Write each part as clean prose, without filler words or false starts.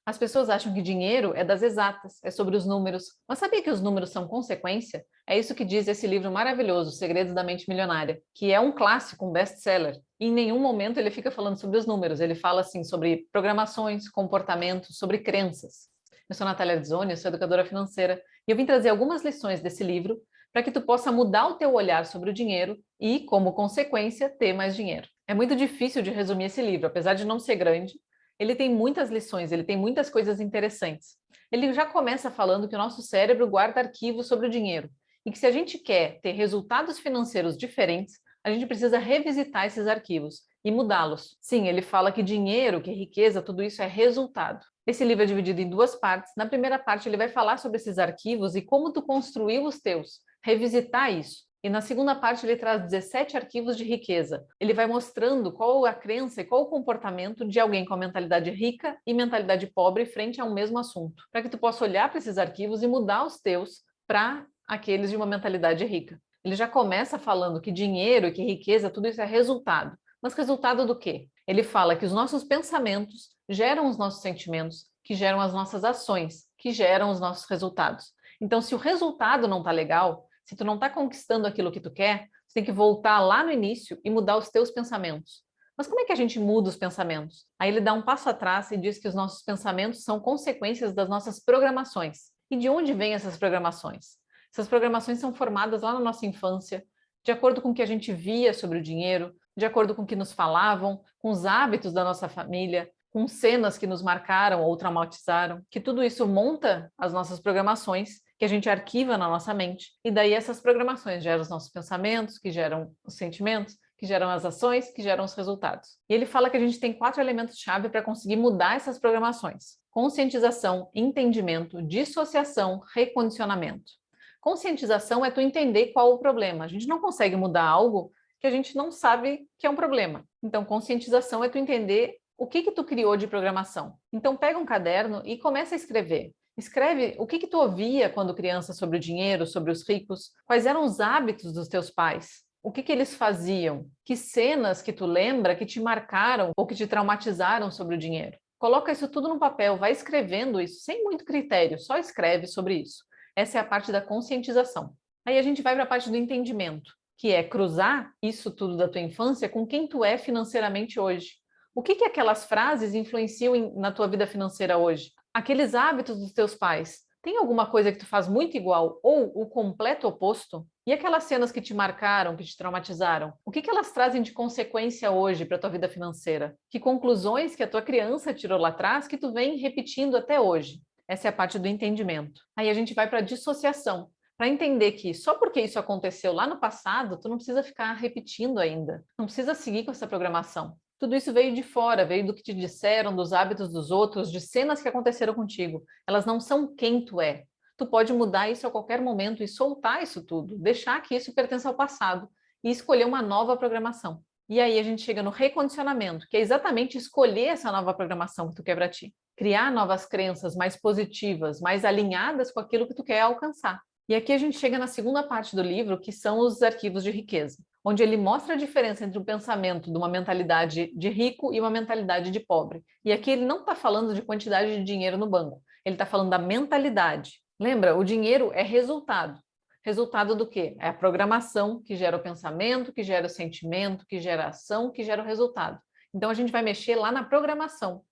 As pessoas acham que dinheiro é das exatas, é sobre os números. Mas sabia que os números são consequência? É isso que diz esse livro maravilhoso, Segredos da Mente Milionária, que é um clássico, um best-seller. E em nenhum momento ele fica falando sobre os números, ele fala assim sobre programações, comportamentos, sobre crenças. Eu sou Natália Arzoni, eu sou educadora financeira, e eu vim trazer algumas lições desse livro para que tu possa mudar o teu olhar sobre o dinheiro e, como consequência, ter mais dinheiro. É muito difícil de resumir esse livro, apesar de não ser grande. Ele tem muitas lições, ele tem muitas coisas interessantes. Ele já começa falando que o nosso cérebro guarda arquivos sobre o dinheiro e que se a gente quer ter resultados financeiros diferentes, a gente precisa revisitar esses arquivos e mudá-los. Sim, ele fala que dinheiro, que riqueza, tudo isso é resultado. Esse livro é dividido em duas partes. Na primeira parte, ele vai falar sobre esses arquivos e como tu construiu os teus, revisitar isso. E na segunda parte ele traz 17 arquivos de riqueza. Ele vai mostrando qual a crença e qual o comportamento de alguém com a mentalidade rica e mentalidade pobre frente a um mesmo assunto, para que tu possa olhar para esses arquivos e mudar os teus para aqueles de uma mentalidade rica. Ele já começa falando que dinheiro e que riqueza, tudo isso é resultado. Mas resultado do quê? Ele fala que os nossos pensamentos geram os nossos sentimentos, que geram as nossas ações, que geram os nossos resultados. Então, se o resultado não está legal, se tu não está conquistando aquilo que tu quer, você tem que voltar lá no início e mudar os teus pensamentos. Mas como é que a gente muda os pensamentos? Aí ele dá um passo atrás e diz que os nossos pensamentos são consequências das nossas programações. E de onde vêm essas programações? Essas programações são formadas lá na nossa infância, de acordo com o que a gente via sobre o dinheiro, de acordo com o que nos falavam, com os hábitos da nossa família, com cenas que nos marcaram ou traumatizaram, que tudo isso monta as nossas programações que a gente arquiva na nossa mente. E daí essas programações geram os nossos pensamentos, que geram os sentimentos, que geram as ações, que geram os resultados. E ele fala que a gente tem 4 elementos-chave para conseguir mudar essas programações: conscientização, entendimento, dissociação, recondicionamento. Conscientização é tu entender qual o problema. A gente não consegue mudar algo que a gente não sabe que é um problema. Então, conscientização é tu entender o que tu criou de programação. Então, pega um caderno e começa a escrever. Escreve o que tu ouvia quando criança sobre o dinheiro, sobre os ricos, quais eram os hábitos dos teus pais, o que eles faziam, que cenas que tu lembra que te marcaram ou que te traumatizaram sobre o dinheiro. Coloca isso tudo no papel, vai escrevendo isso sem muito critério, só escreve sobre isso. Essa é a parte da conscientização. Aí a gente vai para a parte do entendimento, que é cruzar isso tudo da tua infância com quem tu é financeiramente hoje. O que aquelas frases influenciam na tua vida financeira hoje? Aqueles hábitos dos teus pais, tem alguma coisa que tu faz muito igual ou o completo oposto? E aquelas cenas que te marcaram, que te traumatizaram, o que elas trazem de consequência hoje para a tua vida financeira? Que conclusões que a tua criança tirou lá atrás que tu vem repetindo até hoje? Essa é a parte do entendimento. Aí a gente vai para a dissociação, para entender que só porque isso aconteceu lá no passado, tu não precisa ficar repetindo ainda, não precisa seguir com essa programação. Tudo isso veio de fora, veio do que te disseram, dos hábitos dos outros, de cenas que aconteceram contigo. Elas não são quem tu é. Tu pode mudar isso a qualquer momento e soltar isso tudo, deixar que isso pertença ao passado e escolher uma nova programação. E aí a gente chega no recondicionamento, que é exatamente escolher essa nova programação que tu quer para ti. Criar novas crenças mais positivas, mais alinhadas com aquilo que tu quer alcançar. E aqui a gente chega na segunda parte do livro, que são os arquivos de riqueza, onde ele mostra a diferença entre um pensamento de uma mentalidade de rico e uma mentalidade de pobre. E aqui ele não está falando de quantidade de dinheiro no banco, ele está falando da mentalidade. Lembra, o dinheiro é resultado. Resultado do quê? É a programação que gera o pensamento, que gera o sentimento, que gera a ação, que gera o resultado. Então a gente vai mexer lá na programação.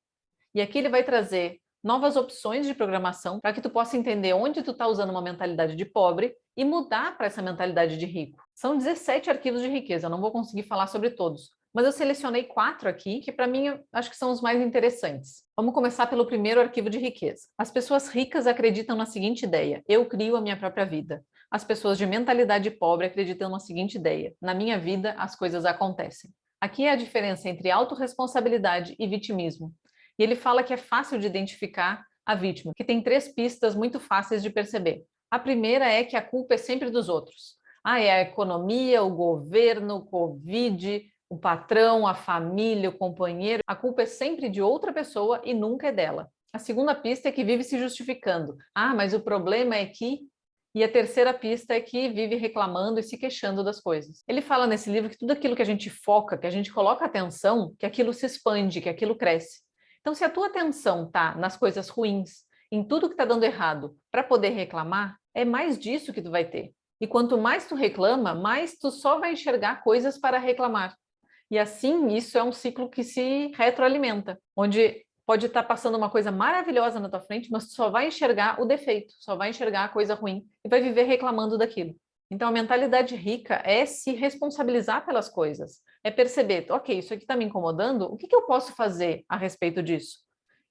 E aqui ele vai trazer novas opções de programação para que tu possa entender onde tu está usando uma mentalidade de pobre e mudar para essa mentalidade de rico. São 17 arquivos de riqueza, eu não vou conseguir falar sobre todos, mas eu selecionei 4 aqui que para mim acho que são os mais interessantes. Vamos começar pelo primeiro arquivo de riqueza. As pessoas ricas acreditam na seguinte ideia: eu crio a minha própria vida. As pessoas de mentalidade pobre acreditam na seguinte ideia: na minha vida as coisas acontecem. Aqui é a diferença entre autorresponsabilidade e vitimismo. E ele fala que é fácil de identificar a vítima, que tem 3 pistas muito fáceis de perceber. A primeira é que a culpa é sempre dos outros. É a economia, o governo, o Covid, o patrão, a família, o companheiro. A culpa é sempre de outra pessoa e nunca é dela. A segunda pista é que vive se justificando. Mas o problema é que... E a terceira pista é que vive reclamando e se queixando das coisas. Ele fala nesse livro que tudo aquilo que a gente foca, que a gente coloca atenção, que aquilo se expande, que aquilo cresce. Então, se a tua atenção está nas coisas ruins, em tudo que está dando errado, para poder reclamar, é mais disso que tu vai ter. E quanto mais tu reclama, mais tu só vai enxergar coisas para reclamar. E assim, isso é um ciclo que se retroalimenta, onde pode estar passando uma coisa maravilhosa na tua frente, mas tu só vai enxergar o defeito, só vai enxergar a coisa ruim e vai viver reclamando daquilo. Então, a mentalidade rica é se responsabilizar pelas coisas, é perceber, ok, isso aqui está me incomodando, o que que eu posso fazer a respeito disso?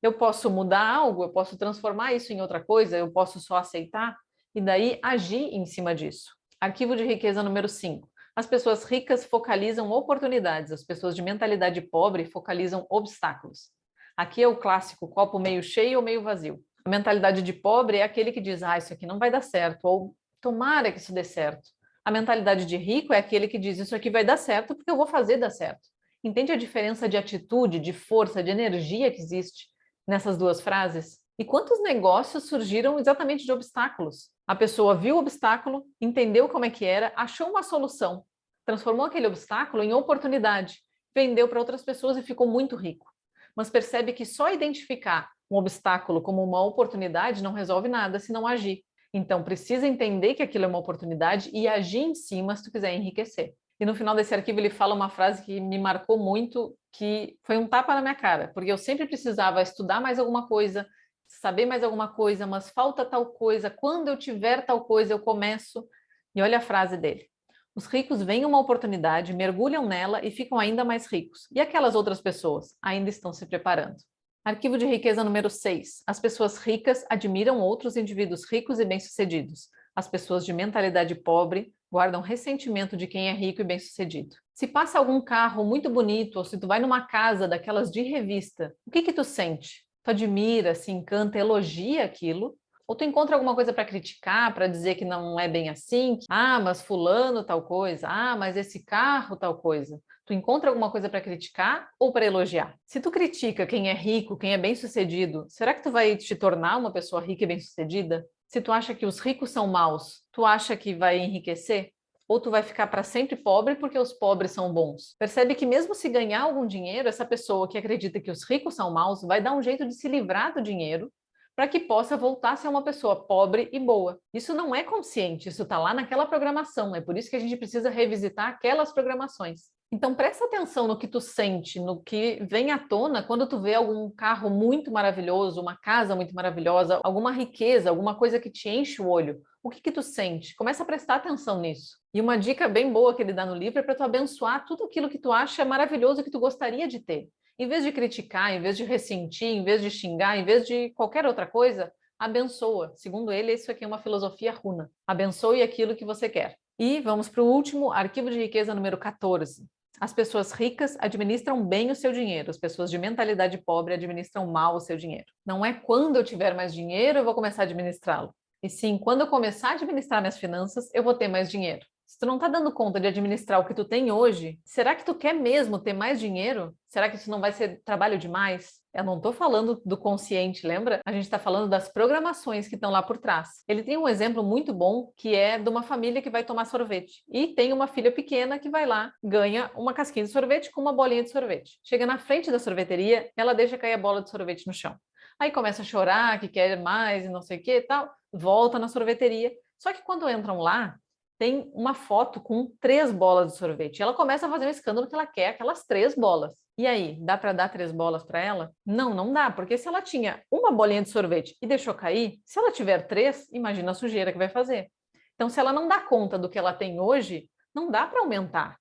Eu posso mudar algo, eu posso transformar isso em outra coisa, eu posso só aceitar e daí agir em cima disso. Arquivo de riqueza número 5. As pessoas ricas focalizam oportunidades, as pessoas de mentalidade pobre focalizam obstáculos. Aqui é o clássico copo meio cheio ou meio vazio. A mentalidade de pobre é aquele que diz, isso aqui não vai dar certo, ou tomara que isso dê certo. A mentalidade de rico é aquele que diz, isso aqui vai dar certo porque eu vou fazer dar certo. Entende a diferença de atitude, de força, de energia que existe nessas duas frases? E quantos negócios surgiram exatamente de obstáculos? A pessoa viu o obstáculo, entendeu como é que era, achou uma solução, transformou aquele obstáculo em oportunidade, vendeu para outras pessoas e ficou muito rico. Mas percebe que só identificar um obstáculo como uma oportunidade não resolve nada se não agir. Então, precisa entender que aquilo é uma oportunidade e agir em cima se tu quiser enriquecer. E no final desse arquivo ele fala uma frase que me marcou muito, que foi um tapa na minha cara, porque eu sempre precisava estudar mais alguma coisa, saber mais alguma coisa, mas falta tal coisa, quando eu tiver tal coisa eu começo. E olha a frase dele. Os ricos veem uma oportunidade, mergulham nela e ficam ainda mais ricos. E aquelas outras pessoas ainda estão se preparando. Arquivo de riqueza número 6. As pessoas ricas admiram outros indivíduos ricos e bem-sucedidos. As pessoas de mentalidade pobre guardam ressentimento de quem é rico e bem-sucedido. Se passa algum carro muito bonito ou se tu vai numa casa daquelas de revista, o que que tu sente? Tu admira, se encanta, elogia aquilo? Ou tu encontra alguma coisa para criticar, para dizer que não é bem assim? Mas fulano tal coisa. Mas esse carro tal coisa. Tu encontra alguma coisa para criticar ou para elogiar? Se tu critica quem é rico, quem é bem-sucedido, será que tu vai te tornar uma pessoa rica e bem-sucedida? Se tu acha que os ricos são maus, tu acha que vai enriquecer? Ou tu vai ficar para sempre pobre porque os pobres são bons? Percebe que mesmo se ganhar algum dinheiro, essa pessoa que acredita que os ricos são maus vai dar um jeito de se livrar do dinheiro para que possa voltar a ser uma pessoa pobre e boa. Isso não é consciente, isso está lá naquela programação, é por isso que a gente precisa revisitar aquelas programações. Então presta atenção no que tu sente, no que vem à tona quando tu vê algum carro muito maravilhoso, uma casa muito maravilhosa, alguma riqueza, alguma coisa que te enche o olho. O que que tu sente? Começa a prestar atenção nisso. E uma dica bem boa que ele dá no livro é para tu abençoar tudo aquilo que tu acha maravilhoso que tu gostaria de ter. Em vez de criticar, em vez de ressentir, em vez de xingar, em vez de qualquer outra coisa, abençoa. Segundo ele, isso aqui é uma filosofia runa. Abençoe aquilo que você quer. E vamos para o último, arquivo de riqueza número 14. As pessoas ricas administram bem o seu dinheiro, as pessoas de mentalidade pobre administram mal o seu dinheiro. Não é quando eu tiver mais dinheiro eu vou começar a administrá-lo. E sim, quando eu começar a administrar minhas finanças, eu vou ter mais dinheiro. Se tu não está dando conta de administrar o que tu tem hoje, será que tu quer mesmo ter mais dinheiro? Será que isso não vai ser trabalho demais? Eu não estou falando do consciente, lembra? A gente está falando das programações que estão lá por trás. Ele tem um exemplo muito bom que é de uma família que vai tomar sorvete. E tem uma filha pequena que vai lá, ganha uma casquinha de sorvete com uma bolinha de sorvete. Chega na frente da sorveteria, ela deixa cair a bola de sorvete no chão. Aí começa a chorar, que quer mais e não sei o que e tal. Volta na sorveteria. Só que quando entram lá, tem uma foto com 3 bolas de sorvete. Ela começa a fazer um escândalo que ela quer aquelas 3 bolas. E aí, dá para dar 3 bolas para ela? Não, não dá, porque se ela tinha uma bolinha de sorvete e deixou cair, se ela tiver 3, imagina a sujeira que vai fazer. Então, se ela não dá conta do que ela tem hoje, não dá para aumentar.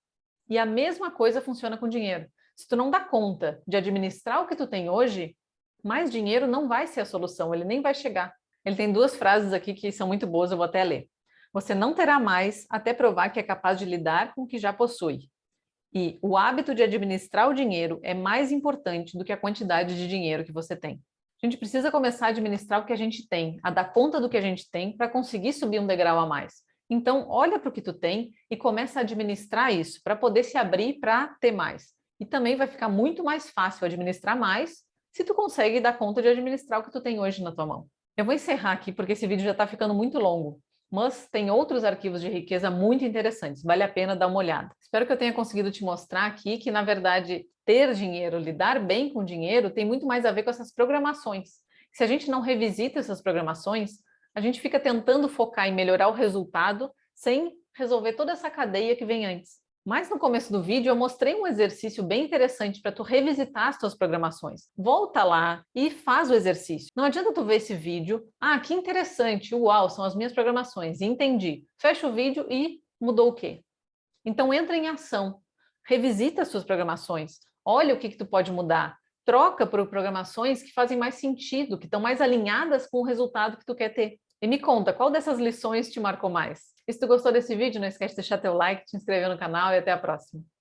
E a mesma coisa funciona com dinheiro. Se tu não dá conta de administrar o que tu tem hoje, mais dinheiro não vai ser a solução, ele nem vai chegar. Ele tem 2 frases aqui que são muito boas, eu vou até ler. Você não terá mais até provar que é capaz de lidar com o que já possui. E o hábito de administrar o dinheiro é mais importante do que a quantidade de dinheiro que você tem. A gente precisa começar a administrar o que a gente tem, a dar conta do que a gente tem para conseguir subir um degrau a mais. Então, olha para o que tu tem e começa a administrar isso para poder se abrir para ter mais. E também vai ficar muito mais fácil administrar mais se tu consegue dar conta de administrar o que tu tem hoje na tua mão. Eu vou encerrar aqui porque esse vídeo já está ficando muito longo. mas tem outros arquivos de riqueza muito interessantes, vale a pena dar uma olhada. Espero que eu tenha conseguido te mostrar aqui que, na verdade, ter dinheiro, lidar bem com dinheiro, tem muito mais a ver com essas programações. Se a gente não revisita essas programações, a gente fica tentando focar em melhorar o resultado sem resolver toda essa cadeia que vem antes. Mas no começo do vídeo eu mostrei um exercício bem interessante para tu revisitar as tuas programações. Volta lá e faz o exercício. Não adianta tu ver esse vídeo, que interessante, uau, são as minhas programações, entendi. Fecha o vídeo e mudou o quê? Então entra em ação, revisita as suas programações, olha o que tu pode mudar, troca por programações que fazem mais sentido, que estão mais alinhadas com o resultado que tu quer ter. E me conta, qual dessas lições te marcou mais? E se tu gostou desse vídeo, não esquece de deixar teu like, te inscrever no canal e até a próxima.